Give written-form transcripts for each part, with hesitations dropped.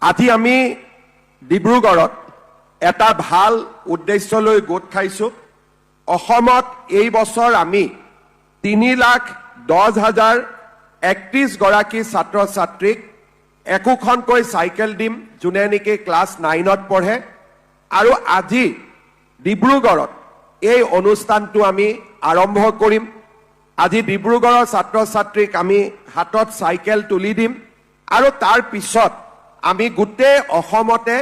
আজি আমি ডিব্ৰুগড়ত এটা ভাল উদ্দেশ্যলৈ গোট খাইছো। অসমত এই বছৰ আমি 3,10,031 গৰাকী ছাত্ৰ ছাত্ৰীক একোখনকৈ চাইকেল দিম, যোনে নেকি ক্লাছ 9ত পঢ়ে। আৰু আজি ডিব্ৰুগড়ত এই অনুষ্ঠানটো আমি আৰম্ভ কৰিম। আজি ডিব্ৰুগড়ৰ ছাত্ৰ ছাত্ৰীক আমি হাতত চাইকেল তুলি দিম আৰু তাৰ পিছত আমি গোটেই অসমতে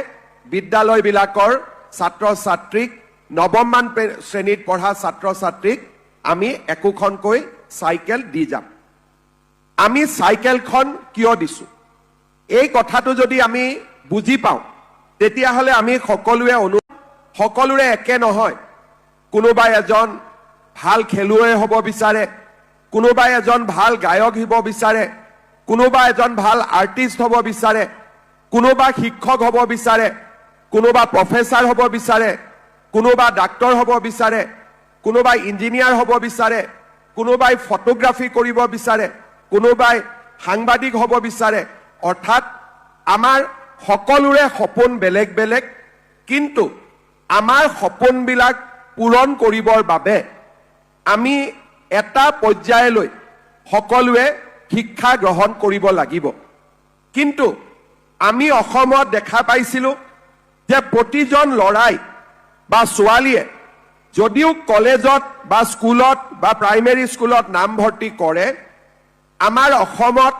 বিদ্যালয়বিলাকৰ ছাত্ৰ ছাত্ৰীক নৱমমান শ্ৰেণীত পঢ়া ছাত্ৰ ছাত্ৰীক আমি একোখনকৈ চাইকেল দি যাম। আমি চাইকেলখন কিয় দিছো এই কথাটো যদি আমি বুজি পাওঁ তেতিয়াহ'লে আমি সকলোৰে একে নহয়। কোনোবাই এজন ভাল খেলুৱৈ হ'ব বিচাৰে, কোনোবাই এজন ভাল গায়ক হ'ব বিচাৰে, কোনোবা এজন ভাল আৰ্টিষ্ট হ'ব বিচাৰে, কোনোবা শিক্ষক হ'ব বিচাৰে, কোনোবা প্ৰফেচাৰ হ'ব বিচাৰে, কোনোবা ডাক্তৰ হ'ব বিচাৰে, কোনোবাই ইঞ্জিনিয়াৰ হ'ব বিচাৰে, কোনোবাই ফটোগ্ৰাফি কৰিব বিচাৰে, কোনোবাই সাংবাদিক হ'ব বিচাৰে। অৰ্থাৎ আমাৰ সকলোৰে সপোন বেলেগ বেলেগ, কিন্তু আমাৰ সপোনবিলাক পূৰণ কৰিবৰ বাবে আমি এটা পৰ্যায়লৈ সকলোৱে শিক্ষা গ্ৰহণ কৰিব লাগিব। কিন্তু আমি অসমত দেখা পাইছিলোঁ যে প্ৰতিজন ল'ৰাই বা ছোৱালীয়ে যদিও কলেজত বা স্কুলত বা প্ৰাইমেৰী স্কুলত নামভৰ্তি কৰে, আমাৰ অসমত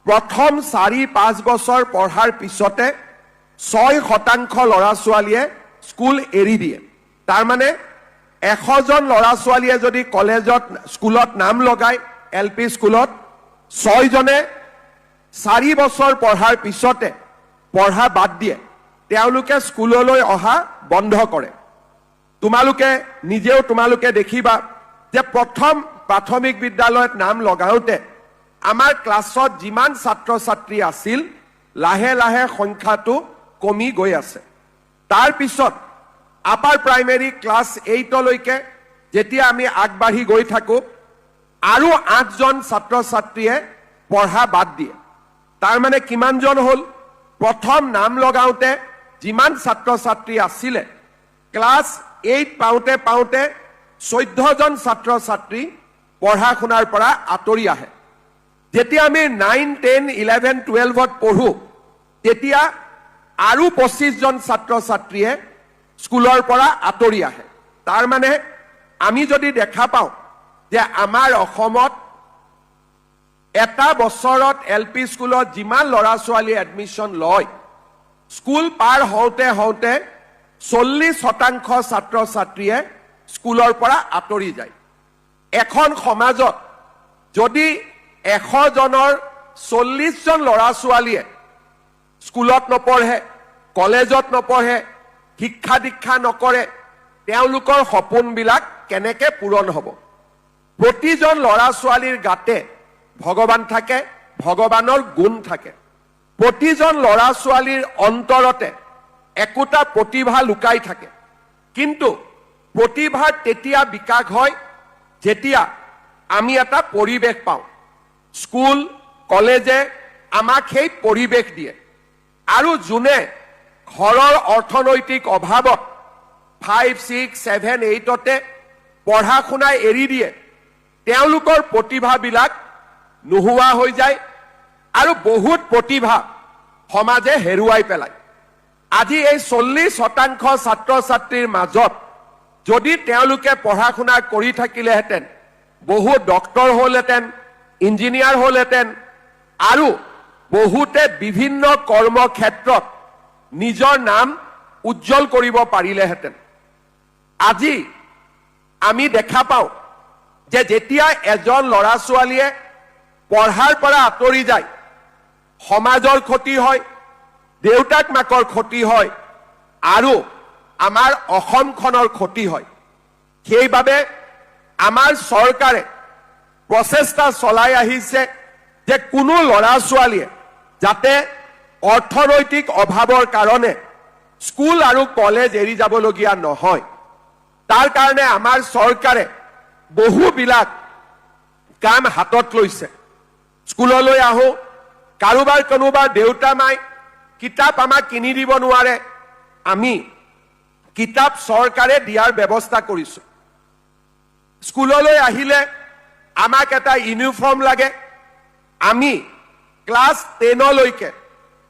প্ৰথম 4-5 বছৰ পঢ়াৰ পিছতে 6% ল'ৰা ছোৱালীয়ে স্কুল এৰি দিয়ে। তাৰমানে 100জন ল'ৰা ছোৱালীয়ে যদি স্কুলত নাম লগায়, LP স্কুলত 6জনে 4 বছৰ পঢ়াৰ পিছতে পঢ়া বাদ দিয়ে, তেওঁলোকে স্কুললৈ অহা বন্ধ কৰে। তোমালোকে দেখিবা যে প্ৰথম প্ৰাথমিক বিদ্যালয়ত নাম লগাওঁতে আমাৰ ক্লাছত যিমান ছাত্ৰ ছাত্ৰী আছিল লাহে লাহে সংখ্যাটো কমি গৈ আছে। তাৰ পিছত আপাৰ প্ৰাইমেৰী ক্লাছ 8লৈকে যেতিয়া আমি আগবাঢ়ি গৈ থাকোঁ আৰু 8জন ছাত্ৰ ছাত্ৰীয়ে পঢ়া বাদ দিয়ে। তাৰমানে কিমানজন হ'ল? প্ৰথম নাম লগাওঁতে যিমান ছাত্ৰ ছাত্ৰী আছিলে ক্লাছ 8 পাওঁতে 14জন ছাত্ৰ ছাত্ৰী পঢ়া শুনাৰ পৰা আঁতৰি আহে। যেতিয়া আমি 9, 10, 11, 12ত পঢ়োঁ তেতিয়া আৰু 25জন ছাত্ৰ ছাত্ৰীয়ে স্কুলৰ পৰা আঁতৰি আহে। তাৰমানে আমি যদি দেখা পাওঁ যে আমাৰ অসমত এটা বছৰত LP স্কুলত যিমান ল'ৰা ছোৱালী এডমিশ্যন লয়, স্কুল পাৰ হওঁতে 40% ছাত্ৰ ছাত্ৰীয়ে স্কুলৰ পৰা আঁতৰি যায়। এখন সমাজত যদি 100জনৰ 40জন ল'ৰা ছোৱালীয়ে স্কুলত নপঢ়ে, কলেজত নপঢ়ে, শিক্ষা দীক্ষা নকৰে, তেওঁলোকৰ সপোনবিলাক কেনেকৈ পূৰণ হ'ব? প্ৰতিজন ল'ৰা ছোৱালীৰ গাতে ভগৱান থাকে, ভগৱানৰ গুণ থাকে। প্ৰতিজন ল'ৰা ছোৱালীৰ অন্তৰতে একোটা প্ৰতিভা লুকাই থাকে। কিন্তু প্ৰতিভাৰ তেতিয়া বিকাশ হয় যেতিয়া আমি এটা পৰিৱেশ পাওঁ। স্কুল কলেজে আমাক সেই পৰিৱেশ দিয়ে। আৰু যোনে ঘৰৰ অৰ্থনৈতিক অভাৱত 5, 6, 7, 8তে পঢ়া শুনা এৰি দিয়ে, তেওঁলোকৰ প্ৰতিভাবিলাক নোহোৱা হৈ যায় আৰু বহুত প্ৰতিভা সমাজে হেৰুৱাই পেলায়। আজি এই 40% ছাত্ৰ ছাত্ৰীৰ মাজত যদি তেওঁলোকে পঢ়া শুনা কৰি থাকিলেহেঁতেন, বহুত ডক্তৰ হ'লহেঁতেন, ইঞ্জিনিয়াৰ হ'লহেঁতেন আৰু বহুতে বিভিন্ন কৰ্মক্ষেত্ৰত নিজৰ নাম উজ্জ্বল কৰিব পাৰিলেহেঁতেন। আজি আমি দেখা পাওঁ যে যেতিয়া এজন ল'ৰা ছোৱালীয়ে পঢ়াৰ পৰা আঁতৰি যায়, সমাজৰ ক্ষতি হয়, দেউতাক মাকৰ ক্ষতি হয় আৰু আমাৰ অসমখনৰ ক্ষতি হয়। সেইবাবে আমাৰ চৰকাৰে প্ৰচেষ্টা চলাই আহিছে যে কোনো ল'ৰা ছোৱালীয়ে যাতে অৰ্থনৈতিক অভাৱৰ কাৰণে স্কুল আৰু কলেজ এৰি যাবলগীয়া নহয়। তাৰ কাৰণে আমাৰ চৰকাৰে বহুবিলাক কাম হাতত লৈছে। স্কুললৈ আহোঁ, কোনোবা দেউতা মাই কিতাপ আমাক কিনি দিব নোৱাৰে আমি কিতাপ চৰকাৰে দিয়াৰ ব্যৱস্থা কৰিছো স্কুললৈ আহিলে আমাক এটা ইউনিফৰ্ম লাগে আমি ক্লাছ 10 লৈকে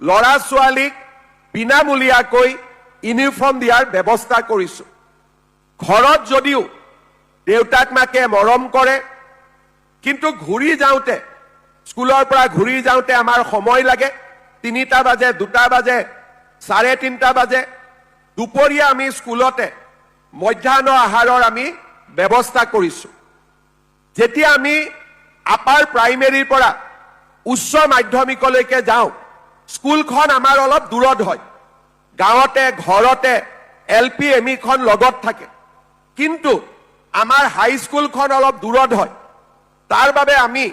লৰা ছোৱালীক বিনামূলীয়াকৈ ইউনিফৰ্ম দিয়াৰ ব্যৱস্থা কৰিছো ঘৰত যদিও দেউতাক মাকে মৰম কৰে কিন্তু ঘূৰি যাওঁতে স্কুলৰ পৰা ঘূৰি যাওঁতে আমাৰ সময় লাগে 3টা বাজে 2টা বাজে 3:30 বাজে দুপৰীয়া আমি স্কুলতে মধ্যাহ্ন আহাৰৰ আমি ব্যৱস্থা কৰিছো যেতিয়া আমি আপাৰ প্ৰাইমেৰীৰ পৰা উচ্চ মাধ্যমিকলৈকে যাওঁ স্কুলখন আমাৰ অলপ দূৰত হয় গাঁৱতে ঘৰতে এলপি এমই খন লগত থাকে কিন্তু আমাৰ হাই স্কুলখন অলপ দূৰত হয় তাৰ বাবে আমি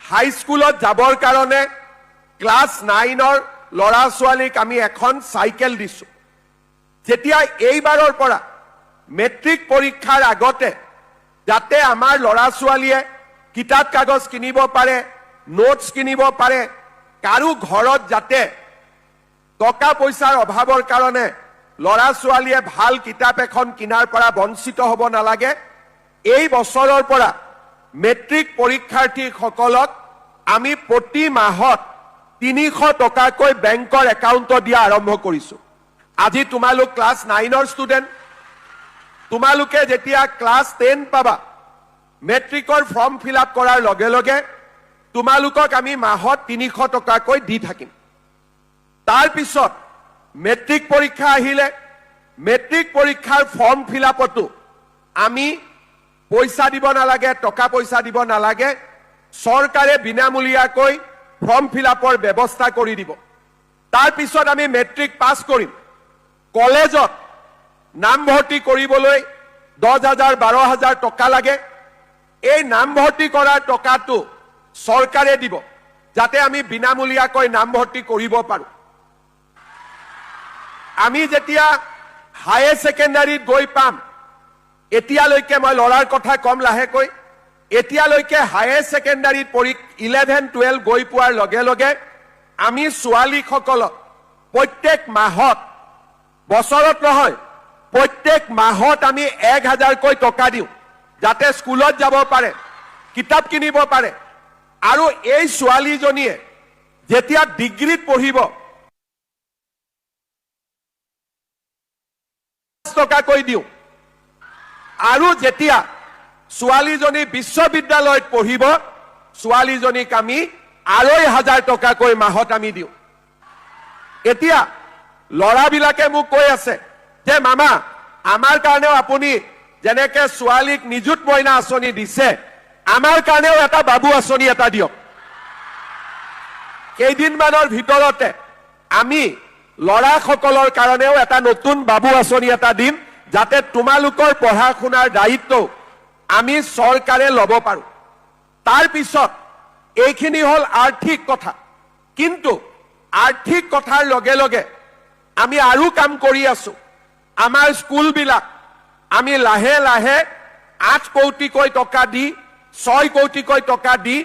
হাই স্কুলত যাবৰ কাৰণে ক্লাছ 9ৰ লৰা ছোৱালীক আমি এখন চাইকেল দিছো যেতিয়া এইবাৰৰ পৰা মেট্ৰিক পৰীক্ষাৰ আগতে যাতে আমাৰ লৰা ছোৱালীয়ে কিতাপ কাগজ কিনিব পাৰে নোটছ কিনিব পাৰে কাৰো ঘৰত যাতে টকা পইচাৰ অভাৱৰ কাৰণে লৰা ছোৱালীয়ে ভাল কিতাপ এখন কিনাৰ পৰা বঞ্চিত হ'ব নালাগে এই বছৰৰ পৰা মেট্ৰিক পৰীক্ষাৰ্থীসকলক আমি প্ৰতি মাহত 300 টকাকৈ বেংকৰ একাউণ্টত দিয়া আৰম্ভ কৰিছো আজি তোমালোক ক্লাছ 9ৰ ষ্টুডেণ্ট তোমালোকে যেতিয়া ক্লাছ 10 পাবা মেট্ৰিকৰ ফৰ্ম ফিল আপ কৰাৰ লগে লগে তোমালোকক আমি মাহত 300 টকাকৈ দি থাকিম তাৰ পিছত মেট্ৰিক পৰীক্ষা আহিলে মেট্ৰিক পৰীক্ষাৰ ফৰ্ম ফিল আপতো আমি পইচা দিব নালাগে টকা পইচা দিব নালাগে চৰকাৰে বিনামূলীয়াকৈ ফৰ্ম ফিল আপৰ ব্যৱস্থা কৰি দিব তাৰ পিছত আমি মেট্ৰিক পাছ কৰিম কলেজত নামভৰ্তি কৰিবলৈ 10,000 12,000 টকা লাগে এই নামভৰ্তি কৰাৰ টকাটো চৰকাৰে দিব যাতে আমি বিনামূলীয়াকৈ নামভৰ্তি কৰিব পাৰো আমি যেতিয়া হায়াৰ সেকেন্ডাৰীত গৈ পাম এতিয়ালৈকে মই লৰাৰ কথা কম লাহেকৈ এতিয়ালৈকে হায়াৰ সেকেন্ডাৰীত 11-12 গৈ পোৱাৰ লগে লগে আমি ছোৱালীসকলক প্ৰত্যেক মাহত বছৰত নহয় প্ৰত্যেক মাহত আমি 1,000কৈ টকা দিওঁ যাতে স্কুলত যাব পাৰে কিতাপ কিনিব পাৰে আৰু এই ছোৱালীজনীয়ে যেতিয়া ডিগ্ৰীত পঢ়িব টকাকৈ দিওঁ আৰু যেতিয়া ছোৱালীজনী বিশ্ববিদ্যালয়ত পঢ়িব ছোৱালীজনীক আমি 2,500 টকাকৈ মাহত আমি দিওঁ এতিয়া লৰাবিলাকে মোক কৈ আছে যে মামা আমাৰ কাৰণেও আপুনি যেনেকে ছোৱালীক নিযুত মইনা আঁচনি দিছে আমাৰ কাৰণেও এটা বাবু আঁচনি এটা দিয়ক কেইদিনমানৰ ভিতৰতে আমি লৰাসকলৰ কাৰণেও এটা নতুন বাবু আঁচনি এটা দিম যাতে তোমালোকৰ পঢ়া শুনাৰ দায়িত্ব আমি চৰকাৰে ল'ব পাৰো তাৰ পিছত এইখিনি হল আৰ্থিক কথা কিন্তু আৰ্থিক কথাৰ লগে লগে আমি আৰু কাম কৰি আছো আমাৰ স্কুলবিলাক আমি লাহে লাহে 8 কোটিকৈ টকা দি 6 কোটিকৈ টকা দি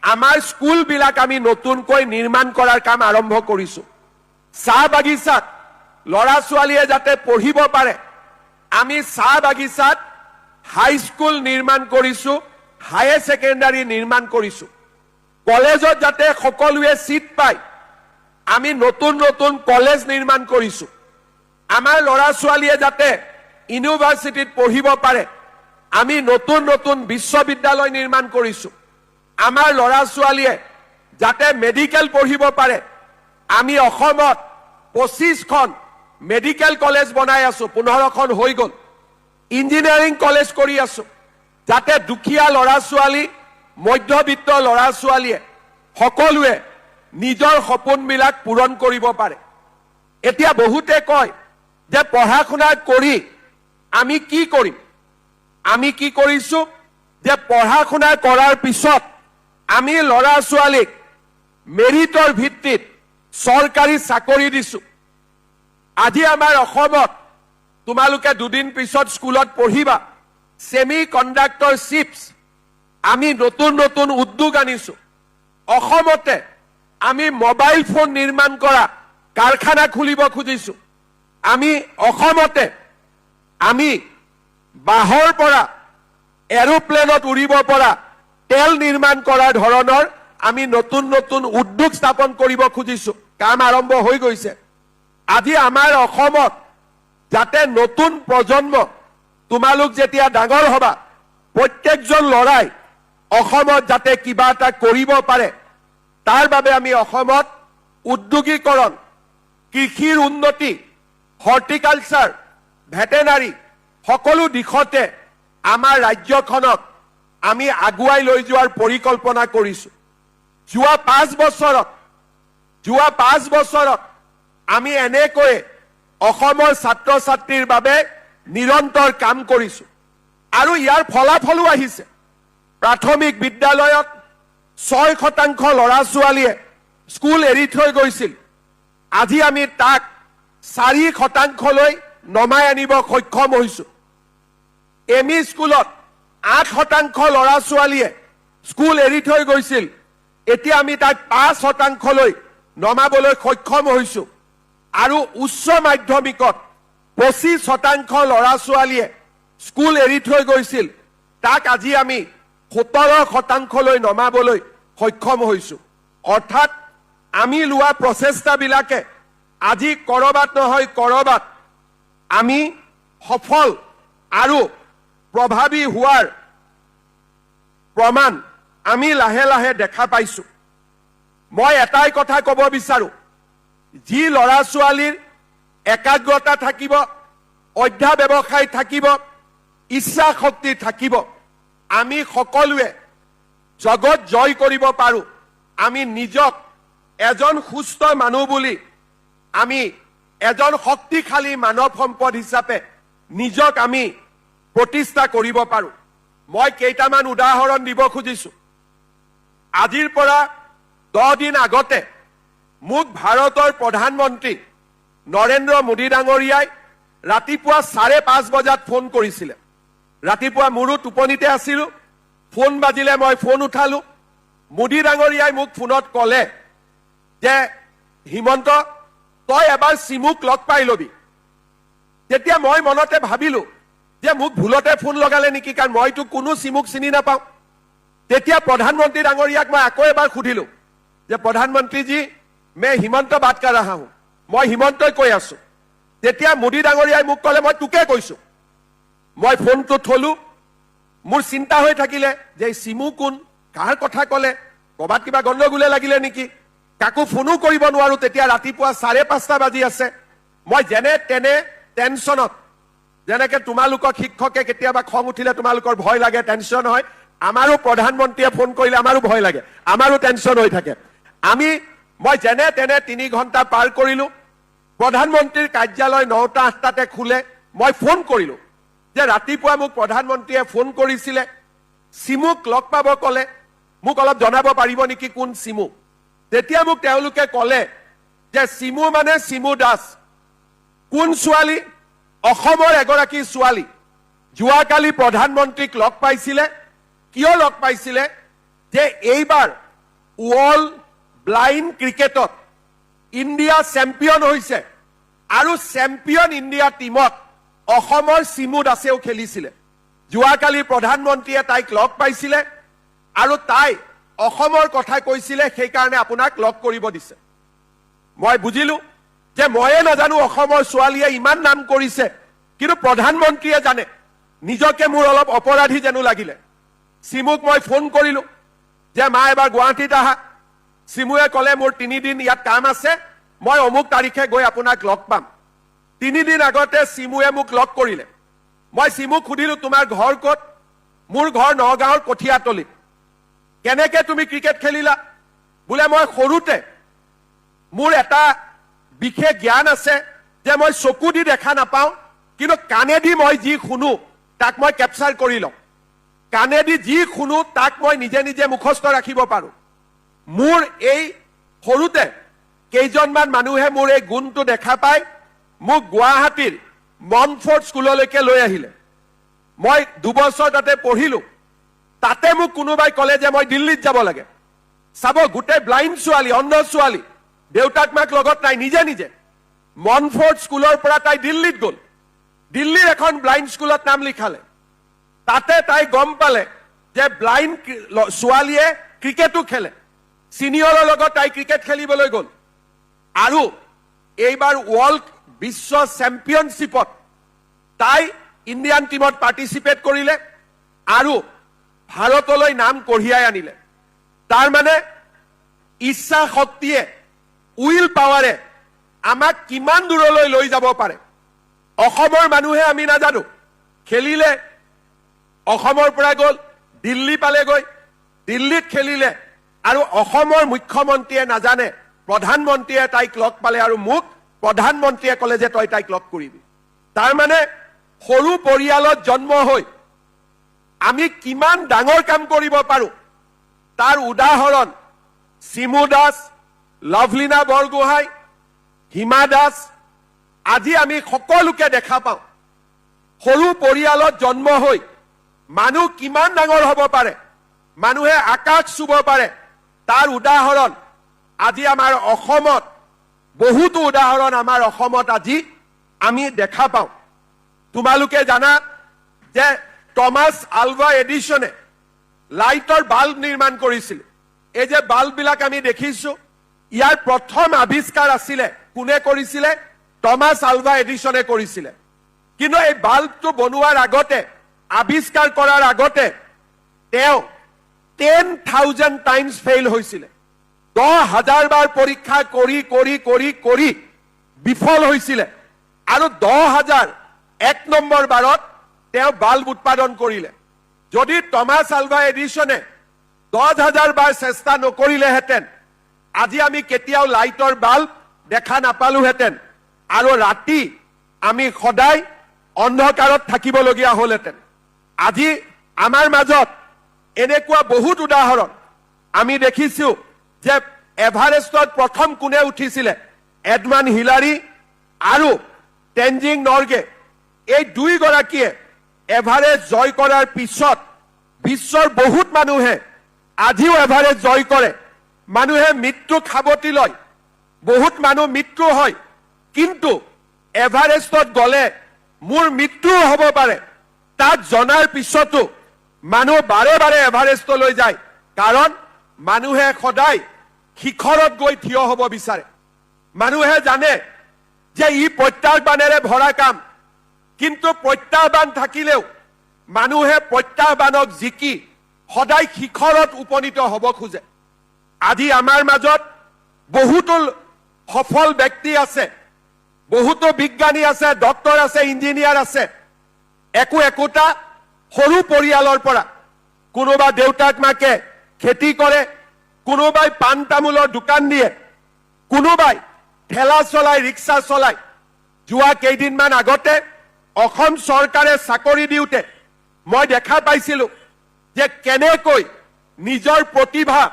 আমাৰ স্কুলবিলাক আমি নতুনকৈ নিৰ্মাণ কৰাৰ কাম আৰম্ভ কৰিছো চাহ বাগিচাত লৰা ছোৱালীয়ে যাতে পঢ়িব পাৰে আমি চাহ বাগিচাত হাই স্কুল নিৰ্মাণ কৰিছো হায়াৰ সেকেন্ডাৰী নিৰ্মাণ কৰিছো কলেজত যাতে সকলোৱে সিট পায় আমি নতুন নতুন কলেজ নিৰ্মাণ কৰিছো আমাৰ লৰা ছোৱালীয়ে যাতে ইউনিভাৰ্সিটিত পঢ়িব পাৰে আমি নতুন নতুন বিশ্ববিদ্যালয় নিৰ্মাণ কৰিছো আমাৰ লৰা ছোৱালীয়ে যাতে মেডিকেল পঢ়িব পাৰে আমি অসমত 25খন মেডিকেল কলেজ বনাই আছো 15খন হৈ গল ইঞ্জিনিয়াৰিং কলেজ কৰি আছো যাতে দুখীয়া লৰা ছোৱালী মধ্যবিত্ত লৰা ছোৱালীয়ে সকলোৱে নিজৰ সপোনবিলাক পূৰণ কৰিব পাৰে এতিয়া বহুতে কয় যে পঢ়া শুনা কৰি আমি কি কৰিম আমি কি কৰিছো যে পঢ়া শুনা কৰাৰ পিছত আমি লৰা ছোৱালীক মেৰিটৰ ভিত্তিত চৰকাৰী চাকৰি দিছো আজি আমাৰ অসমত তোমালোকে দুদিন পিছত স্কুলত পঢ়িবা সেমি কণ্ডাক্টৰ চিপছ আমি নতুন নতুন উদ্যোগ আনিছো অসমতে আমি মোবাইল ফোন নিৰ্মাণ কৰা কাৰখানা খুলিব খুজিছো আমি অসমতে আমি বাহৰ পৰা এৰোপ্লেনত উৰিব পৰা তেল নিৰ্মাণ কৰাৰ ধৰণৰ আমি নতুন নতুন উদ্যোগ স্থাপন কৰিব খুজিছো কাম আৰম্ভ হৈ গৈছে আজি আমাৰ অসমত যাতে নতুন প্ৰজন্ম তোমালোক যেতিয়া ডাঙৰ হবা প্ৰত্যেকজন লৰাই অসমত যাতে কিবা এটা কৰিব পাৰে তাৰ বাবে আমি অসমত উদ্যোগীকৰণ কৃষিৰ উন্নতি হৰ্টিকালচাৰ ভেটেনাৰী সকলো দিশতে আমাৰ ৰাজ্যখনক আমি আগুৱাই লৈ যোৱাৰ পৰিকল্পনা কৰিছো যোৱা 5 বছৰত আমি এনেকৈ অসমৰ ছাত্ৰ ছাত্ৰীৰ বাবে নিৰন্তৰ কাম কৰিছো আৰু ইয়াৰ ফলাফলো আহিছে প্ৰাথমিক বিদ্যালয়ত 6% ল'ৰা ছোৱালীয়ে স্কুল এৰি থৈ গৈছিল আজি আমি তাক 4% নমাই আনিব সক্ষম হৈছো এমই স্কুলত 8% ল'ৰা ছোৱালীয়ে স্কুল এৰি থৈ গৈছিল এতিয়া আমি তাক 5% নমাবলৈ সক্ষম হৈছো আৰু উচ্চ মাধ্যমিকত 25% ল'ৰা ছোৱালীয়ে স্কুল এৰি থৈ গৈছিল তাক আজি আমি 17% নমাবলৈ সক্ষম হৈছো অৰ্থাৎ আমি লোৱা প্ৰচেষ্টাবিলাকে আজি কৰবাত নহয় কৰবাত আমি সফল আৰু প্ৰভাৱী হোৱাৰ প্ৰমাণ আমি লাহে লাহে দেখা পাইছো মই এটাই কথা ক'ব বিচাৰো যি ল'ৰা ছোৱালীৰ একাগ্ৰতা থাকিব অধ্যাৱসায় থাকিব ইচ্ছা শক্তি থাকিব আমি সকলোৱে জগত জয় কৰিব পাৰো আমি নিজক এজন সুস্থ মানুহ বুলি আমি এজন শক্তিশালী মানৱ সম্পদ হিচাপে নিজক আমি প্ৰতিষ্ঠা কৰিব পাৰো মই কেইটামান উদাহৰণ দিব খুজিছো আজিৰ পৰা 10 দিন আগতে মোক ভাৰতৰ প্ৰধানমন্ত্ৰী নৰেন্দ্ৰ মোদী ডাঙৰীয়াই ৰাতিপুৱা 5:30 বজাত ফোন কৰিছিলে ৰাতিপুৱা মোৰো টোপনিতে আছিলো ফোন বাজিলে মই ফোন উঠালো মোদী ডাঙৰীয়াই মোক ফোনত ক'লে যে হিমন্ত তই এবাৰ সিমুক লগ পাই লবি তেতিয়া মই মনতে ভাবিলো যে মোক ভুলতে ফোন লগালে নেকি কাৰণ মইতো কোনো সিমুক চিনি নাপাওঁ তেতিয়া প্ৰধানমন্ত্ৰী ডাঙৰীয়াক মই আকৌ এবাৰ সুধিলো যে প্ৰধানমন্ত্ৰী জি मैं हिमंत बात कर रहा हूं मैं हिमंतই কৈ আছো তেতিয়া মোদী ডাঙৰীয়াই মোক ক'লে মই তোকে কৈছো মই ফোনটো থলো মোৰ চিন্তা হৈ থাকিলে যে সিমু কোন কাৰ কথা ক'লে কবাত কিবা গণ্ডগোলে লাগিলে নেকি কাকো ফোনো কৰিব নোৱাৰো তেতিয়া ৰাতিপুৱা 5:30 বাজি আছে মই যেনে তেনে টেনচনত যেনেকে তোমালোকক শিক্ষকে কেতিয়াবা খং উঠিলে তোমালোকৰ ভয় লাগে টেনচন হয় আমাৰো প্ৰধানমন্ত্ৰীয়ে ফোন কৰিলে আমাৰো ভয় লাগে আমাৰো টেনচন হৈ থাকে মই যেনে তেনে 3 ঘণ্টা পাৰ কৰিলো প্ৰধানমন্ত্ৰীৰ কাৰ্যালয় 9:08 খুলে মই ফোন কৰিলো যে ৰাতিপুৱা মোক প্ৰধানমন্ত্ৰীয়ে ফোন কৰিছিলে সিমুক লগ পাব ক'লে মোক অলপ জনাব পাৰিব নেকি কোন সিমু তেতিয়া মোক তেওঁলোকে ক'লে যে সিমু মানে সিমু দাস কোন ছোৱালী অসমৰ এগৰাকী ছোৱালী যোৱাকালি প্ৰধানমন্ত্ৰীক লগ পাইছিলে কিয় লগ পাইছিলে যে এইবাৰ ৱৰ্ল্ড ব্লাইণ্ড ক্ৰিকেটত ইণ্ডিয়া চেম্পিয়ন হৈছে আৰু চেম্পিয়ন ইণ্ডিয়া টিমত অসমৰ সিমু দাসেও খেলিছিলে যোৱাকালি প্ৰধানমন্ত্ৰীয়ে তাইক লগ পাইছিলে আৰু তাই অসমৰ কথা কৈছিলে সেই কাৰণে আপোনাক লগ কৰিব দিছে মই বুজিলো যে ময়ে নাজানো অসমৰ ছোৱালীয়ে ইমান নাম কৰিছে কিন্তু প্ৰধানমন্ত্ৰীয়ে জানে নিজকে মোৰ অলপ অপৰাধী যেন লাগিলে সিমুক মই ফোন কৰিলো যে মা এবাৰ গুৱাহাটীত আহা সিমুৱে ক'লে মোৰ 3 দিন ইয়াত কাম আছে মই অমুক তাৰিখে গৈ আপোনাক লগ পাম 3 দিন আগতে সিমুৱে মোক লগ কৰিলে মই সিমুক সুধিলো তোমাৰ ঘৰ ক'ত মোৰ ঘৰ নগাঁৱৰ কঠিয়াতলি কেনেকে তুমি ক্ৰিকেট খেলিলা বোলে মই সৰুতে মোৰ এটা বিশেষ জ্ঞান আছে যে মই চকু দি দেখা নাপাওঁ কিন্তু কানেদি মই যি শুনো তাক মই ক্যাপচাৰ কৰি লওঁ কানেদি যি শুনো তাক মই নিজে নিজে মুখস্থ ৰাখিব পাৰো মোৰ এই সৰুতে কেইজনমান মানুহে মোৰ এই গুণটো দেখা পাই মোক গুৱাহাটীৰ মনফৰ্ড স্কুললৈকে লৈ আহিলে মই 2 বছৰ তাতে পঢ়িলো তাতে মোক কোনোবাই ক'লে যে মই দিল্লীত যাব লাগে চাব গোটেই ব্লাইণ্ড ছোৱালী অন্ধ ছোৱালী দেউতাক মাক লগত নাই, নিজে নিজে মনফৰ্ড স্কুলৰ পৰা তাই দিল্লীত গ'ল। দিল্লীৰ এখন ব্লাইণ্ড স্কুলত নাম লিখালে। তাতে তাই গম পালে যে ব্লাইণ্ড ছোৱালীয়ে ক্ৰিকেটো খেলে। ছিনিয়ৰৰ লগত তাই ক্ৰিকেট খেলিবলৈ গ'ল আৰু এইবাৰ ৱৰ্ল্ড বিশ্ব চেম্পিয়নশ্বিপত তাই ইণ্ডিয়ান টিমত পাৰ্টিচিপেট কৰিলে আৰু ভাৰতলৈ নাম কঢ়িয়াই আনিলে। তাৰ মানে ইচ্ছা শক্তিয়ে, উইল পাৱাৰে আমাক কিমান দূৰলৈ লৈ যাব পাৰে। অসমৰ মানুহে আমি নাজানো, খেলিলে অসমৰ পৰা গ'ল দিল্লী পালেগৈ, দিল্লীত খেলিলে আৰু অসমৰ মুখ্যমন্ত্ৰীয়ে নাজানে প্ৰধানমন্ত্ৰীয়ে তাইক লগ পালে আৰু মোক প্ৰধানমন্ত্ৰীয়ে ক'লে যে তই তাইক লগ কৰিবি। তাৰমানে সৰু পৰিয়ালত জন্ম হৈ আমি কিমান ডাঙৰ কাম কৰিব পাৰো তাৰ উদাহৰণ চিমু দাস, লভলীনা বৰগোহাঁই, হিমা দাস, আজি আমি সকলোকে দেখা পাওঁ। সৰু পৰিয়ালত জন্ম হৈ মানুহ কিমান ডাঙৰ হ'ব পাৰে, মানুহে আকাশ চুব পাৰে, তাৰ উদাহৰণ আজি আমাৰ অসমত, বহুতো উদাহৰণ আমাৰ অসমত আজি আমি দেখা পাওঁ। তোমালোকে জানা যে টমাছ আলভা এডিছনে লাইটৰ বাল্ব নিৰ্মাণ কৰিছিল। এই যে বাল্ববিলাক আমি দেখিছো, ইয়াৰ প্ৰথম আৱিষ্কাৰ আছিলে কোনে কৰিছিলে? টমাছ আলভা এডিছনে কৰিছিলে। কিন্তু এই বাল্বটো বনোৱাৰ আগতে, আৱিষ্কাৰ কৰাৰ আগতে তেওঁ 10,000 টাইমছ ফেইল হৈছিলে। 10,000 বাৰ পৰীক্ষা কৰি কৰি কৰি কৰি বিফল হৈছিলে আৰু 10,001 নম্বৰ বাৰত তেওঁ বাল্ব উৎপাদন কৰিলে। যদি টমাছ আলভা এডিছনে 10,000 বাৰ চেষ্টা নকৰিলেহেঁতেন আজি আমি কেতিয়াও লাইটৰ বাল্ব দেখা নাপালোহেঁতেন আৰু ৰাতি আমি সদায় অন্ধকাৰত থাকিবলগীয়া হ'লহেঁতেন। আজি আমাৰ মাজত এনেকুৱা বহুত উদাহৰণ আমি দেখিছো যে এভাৰেষ্টত প্ৰথম কোনে উঠিছিলে? এডমাণ্ড হিলাৰী আৰু টেনজিং নৰ্গে। এই দুইগৰাকীয়ে এভাৰেষ্ট জয় কৰাৰ পিছত বিশ্বৰ বহুত মানুহে আজিও এভাৰেষ্ট জয় কৰে। মানুহে মৃত্যুক সাৱটি লয়, বহুত মানুহ মৃত্যু হয়, কিন্তু এভাৰেষ্টত গ'লে মোৰ মৃত্যুও হ'ব পাৰে তাক জনাৰ পিছতো মানুহ বাৰে বাৰে এভাৰেষ্টলৈ যায়, কাৰণ মানুহে সদায় শিখৰত গৈ থিয় হ'ব বিচাৰে। মানুহে জানে যে ই প্ৰত্যাহ্বানেৰে ভৰা কাম, কিন্তু প্ৰত্যাহ্বান থাকিলেও মানুহে প্ৰত্যাহ্বানক জিকি সদায় শিখৰত উপনীত হ'ব খোজে। আজি আমাৰ মাজত বহুতো সফল ব্যক্তি আছে, বহুতো বিজ্ঞানী আছে, ডক্টৰ আছে, ইঞ্জিনিয়াৰ আছে, একোটা সৰু পৰিয়ালৰ পৰা। কোনোবা দেউতাক মাকে খেতি কৰে, কোনোবাই পাণ তামোলৰ দোকান দিয়ে, কোনোবাই ঠেলা চলাই, ৰিক্সা চলাই। যোৱা কেইদিনমান আগতে অসম চৰকাৰে চাকৰি দিওঁতে মই দেখা পাইছিলো যে কেনেকৈ নিজৰ প্ৰতিভা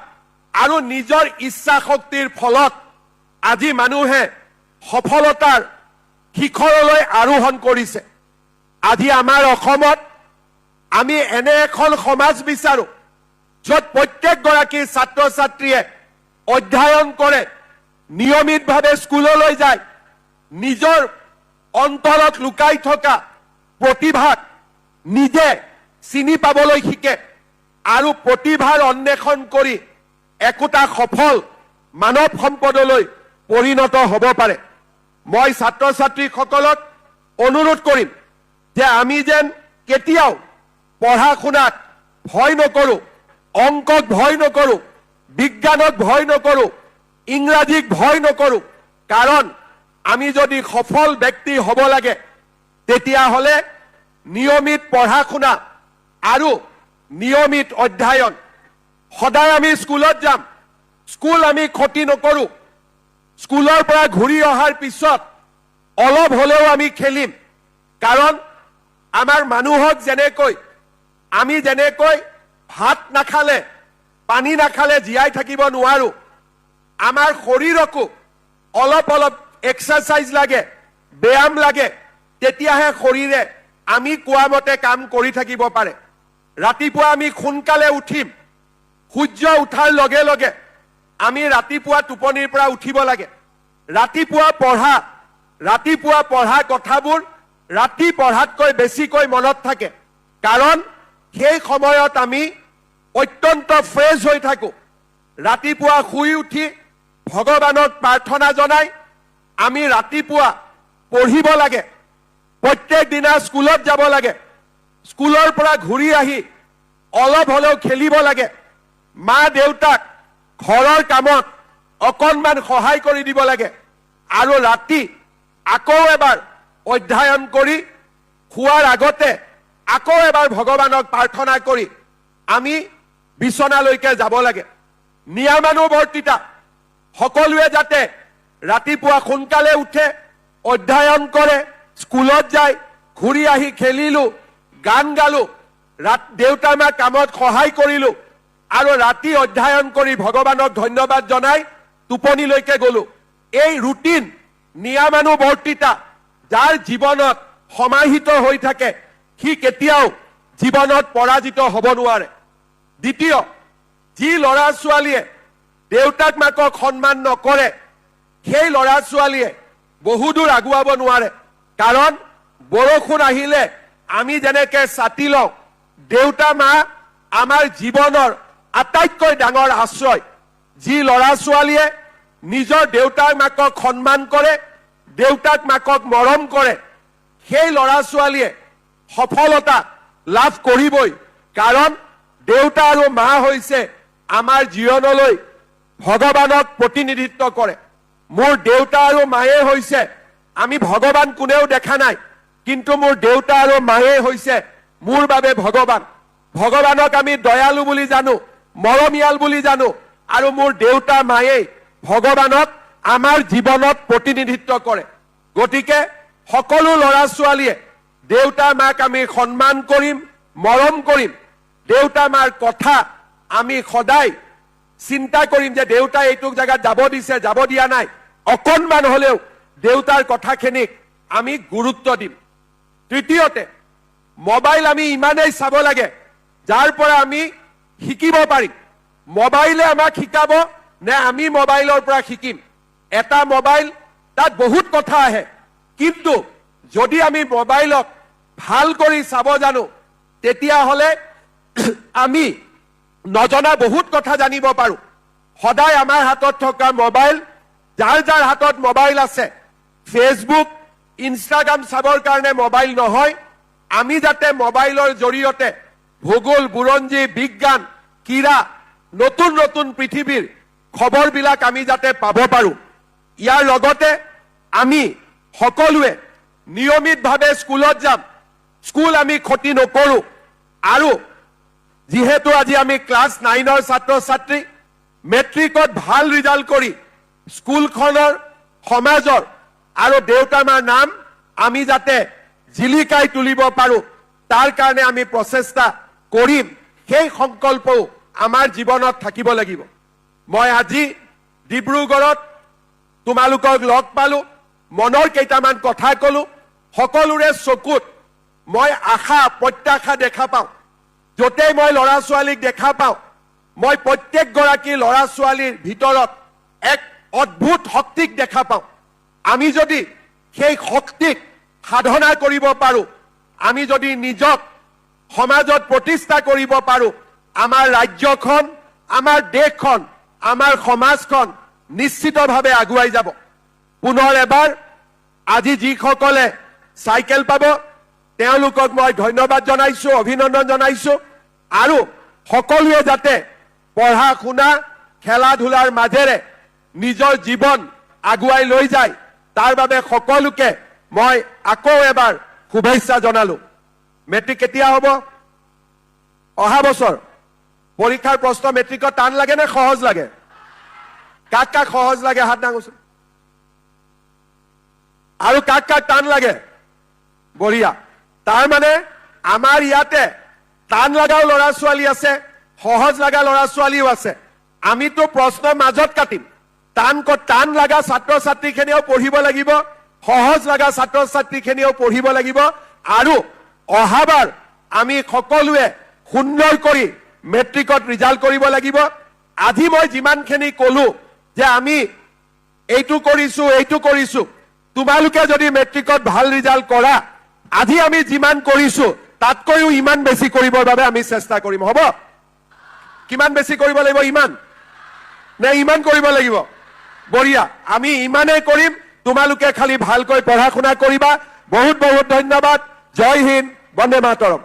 আৰু নিজৰ ইচ্ছা শক্তিৰ ফলত আজি মানুহে সফলতাৰ শিখৰলৈ আৰোহণ কৰিছে। আজি আমাৰ অসমত আমি এনে এখন সমাজ বিচাৰো য'ত প্ৰত্যেকগৰাকী ছাত্ৰ ছাত্ৰীয়ে অধ্যয়ন কৰে, নিয়মিতভাৱে স্কুললৈ যায়, নিজৰ অন্তৰত লুকাই থকা প্ৰতিভাক নিজে চিনি পাবলৈ শিকে আৰু প্ৰতিভাৰ অন্বেষণ কৰি একোটা সফল মানৱ সম্পদলৈ পৰিণত হ'ব পাৰে। মই ছাত্ৰ ছাত্ৰীসকলক অনুৰোধ কৰিম যে আমি যেন কেতিয়াও পঢ়া শুনাত ভয় নকৰো, অংকক ভয় নকৰো, বিজ্ঞানক ভয় নকৰো, ইংৰাজীক ভয় নকৰো, কাৰণ আমি যদি সফল ব্যক্তি হ'ব লাগে তেতিয়াহ'লে নিয়মিত পঢ়া শুনা আৰু নিয়মিত অধ্যয়ন। সদায় আমি স্কুলত যাম, স্কুল আমি ক্ষতি নকৰো, স্কুলৰ পৰা ঘূৰি অহাৰ পিছত অলপ হ'লেও আমি খেলিম, কাৰণ আমাৰ মানুহক যেনেকৈ আমি যেনেকৈ ভাত নাখালে, পানী নাখালে জীয়াই থাকিব নোৱাৰো, আমাৰ শৰীৰকো অলপ অলপ এক্সাৰচাইজ লাগে, ব্যায়াম লাগে, তেতিয়াহে শৰীৰে আমি কোৱা মতে কাম কৰি থাকিব পাৰে। ৰাতিপুৱা আমি সোনকালে উঠিম, সূৰ্য উঠাৰ লগে লগে আমি ৰাতিপুৱা টোপনিৰ পৰা উঠিব লাগে ৰাতিপুৱা পঢ়া কথাবোৰ ৰাতি পঢ়াতকৈ বেছিকৈ মনত থাকে কাৰণ সেই সময়ত আমি অত্যন্ত ফ্ৰেছ হৈ থাকো ৰাতিপুৱা শুই উঠি ভগৱানক প্ৰাৰ্থনা জনাই আমি ৰাতিপুৱা পঢ়িব লাগে প্ৰত্যেক দিনা স্কুলত যাব লাগে স্কুলৰ পৰা ঘূৰি আহি অলপ হলেও খেলিব লাগে মা দেউতাক ঘৰৰ কামত অকণমান সহায় কৰি দিব লাগে আৰু ৰাতি আকৌ এবাৰ অধ্যয়ন কৰি খোৱাৰ আগতে আকৌ এবাৰ ভগৱানক প্ৰাৰ্থনা কৰি আমি বিছনালৈকে যাব লাগে নিয়মানুৱৰ্তিতা সকলোৱে যাতে ৰাতিপুৱা সোনকালে উঠে অধ্যয়ন কৰে স্কুলত যায় ঘূৰি আহি খেলিলো গান গালো দেউতা মা কামত সহায় কৰিলো আৰু ৰাতি অধ্যয়ন কৰি ভগৱানক ধন্যবাদ জনাই টোপনিলৈকে গলো এই ৰুটিন নিয়মানুৱৰ্তিতা যাৰ জীৱনত সমাহিত হৈ থাকে সি কেতিয়াও জীৱনত পৰাজিত হ'ব নোৱাৰে দ্বিতীয় যি ল'ৰা ছোৱালীয়ে দেউতাক মাকক সন্মান নকৰে সেই ল'ৰা ছোৱালীয়ে বহুদূৰ আগুৱাব নোৱাৰে কাৰণ বৰষুণ আহিলে আমি যেনেকে ছাতি লওঁ দেউতা মা আমাৰ জীৱনৰ আটাইতকৈ ডাঙৰ আশ্ৰয় যি ল'ৰা ছোৱালীয়ে নিজৰ দেউতাক মাকক সন্মান কৰে দেউতাক মাকক মৰম কৰে সেই ল'ৰা ছোৱালীয়ে সফলতা লাভ কৰিবই কাৰণ দেউতা আৰু মা হৈছে আমাৰ জীৱনলৈ ভগৱানক প্ৰতিনিধিত্ব কৰে মোৰ দেউতা আৰু মায়ে হৈছে আমি ভগৱান কোনেও দেখা নাই কিন্তু মোৰ দেউতা আৰু মায়ে হৈছে মোৰ বাবে ভগৱানক আমি দয়ালু বুলি জানো মৰমীয়াল বুলি জানো আৰু মোৰ দেউতা মায়ে ভগৱানক আমাৰ জীৱনত প্ৰতিনিধিত্ব কৰে গতিকে সকলো ল'ৰা ছোৱালীয়ে দেউতা মাক আমি সন্মান কৰিম মৰম কৰিম দেউতা মাৰ কথা আমি সদায় চিন্তা কৰিম যে দেউতাই এইটোক জায়গাত যাব দিছে যাব দিয়া নাই অকণমান হলেও দেউতাৰ কথাখিনিক আমি গুৰুত্ব দিম তৃতীয়তে মোবাইল আমি ইমানেই চাব লাগে যাৰ পৰা আমি শিকিব পাৰিম মোবাইলে আমাক শিকাব নে আমি মোবাইলৰ পৰা শিকিম এটা মোবাইল তাত বহুত কথা আহে কিন্তু যদি আমি মোবাইলক ভাল কৰি চাব জানো তেতিয়াহলে আমি নজনা বহুত কথা জানিব পাৰো সদায় আমাৰ হাতত থকা মোবাইল যাৰ হাতত মোবাইল আছে ফেসবুক ইনষ্টাগ্ৰাম চাবৰ কাৰণে মোবাইল নহয় আমি যাতে মোবাইলৰ জৰিয়তে ভূগোল বুৰঞ্জী বিজ্ঞান ক্ৰীড়া নতুন নতুন পৃথিৱীৰ খবৰবিলাক আমি যাতে পাব পাৰো ইয়াৰ লগতে আমি সকলোৱে নিয়মিতভাৱে স্কুলত যাম স্কুল আমি ক্ষতি নকৰো আৰু যেহেতু আজি আমি ক্লাস 9ৰ ছাত্ৰ ছাত্ৰী মেট্ৰিকত ভাল ৰিজাল্ট কৰি স্কুলখনৰ সমাজৰ আৰু দেউতা মাৰ নাম আমি যাতে জিলিকাই তুলিব পাৰো তাৰ কাৰণে আমি প্ৰচেষ্টা কৰিম সেই সংকল্পও আমাৰ জীৱনত থাকিব লাগিব মই আজি ডিব্ৰুগড়ত তোমালোকক লগ পালো মনৰ কেইটামান কথা কলো সকলোৰে চকুত মই আশা প্ৰত্যাশা দেখা পাওঁ যতে মই ল'ৰা ছোৱালীক দেখা পাওঁ মই প্ৰত্যেক গৰাকী ল'ৰা ছোৱালীৰ ভিতৰত এক অদ্ভুত শক্তিক দেখা পাওঁ আমি যদি সেই শক্তিক সাধনা কৰিব পাৰো আমি যদি নিজক সমাজত প্ৰতিষ্ঠা কৰিব পাৰো আমাৰ ৰাজ্যখন আমাৰ দেশখন আমাৰ সমাজখন নিশ্চিতভাৱে আগুৱাই যাব পুনৰ এবাৰ আজি যিসকলে সাইকেল পাব তেওঁলোকক মই ধন্যবাদ জনাইছো অভিনন্দন জনাইছো আৰু সকলোৱে যাতে পঢ়া শুনা খেলা ধুলাৰ মাজেৰে নিজৰ জীৱন আগুৱাই লৈ যায় তাৰ বাবে সকলোকে মই আকৌ এবাৰ শুভেচ্ছা জনালো মেট্ৰিক কেতিয়া হ'ব অহা বছৰ পৰীক্ষাৰ প্ৰশ্ন মেট্ৰিকত টান লাগে নে সহজ লাগে কাক কাক সহজ লাগে হাত দাঙচোন আৰু কাক কাক টান লাগে বঢ়িয়া তাৰ মানে আমাৰ ইয়াতে টান লগাও ল'ৰা ছোৱালী আছে সহজ লগা ল'ৰা ছোৱালীও আছে আমিতো প্ৰশ্ন মাজত কাটিম টান লগা ছাত্ৰ ছাত্ৰীখিনিও পঢ়িব লাগিব সহজ লগা ছাত্ৰ ছাত্ৰীখিনিও পঢ়িব লাগিব আৰু অহাবাৰ আমি সকলোৱে সুন্দৰ কৰি মেট্ৰিকত ৰিজাল্ট কৰিব লাগিব আজি মই যিমানখিনি কলো যে আমি এইটো কৰিছো তোমালোকে যদি মেট্ৰিকত ভাল ৰিজাল্ট কৰা আজি আমি যিমান কৰিছো তাতকৈও ইমান বেছি কৰিবৰ বাবে আমি চেষ্টা কৰিম হ'ব কিমান বেছি কৰিব লাগিব ইমান নে ইমান কৰিব লাগিব বঢ়িয়া আমি ইমানেই কৰিম তোমালোকে খালি ভালকৈ পঢ়া শুনা কৰিবা বহুত বহুত ধন্যবাদ জয় হিন্দ বন্দে মাতৰম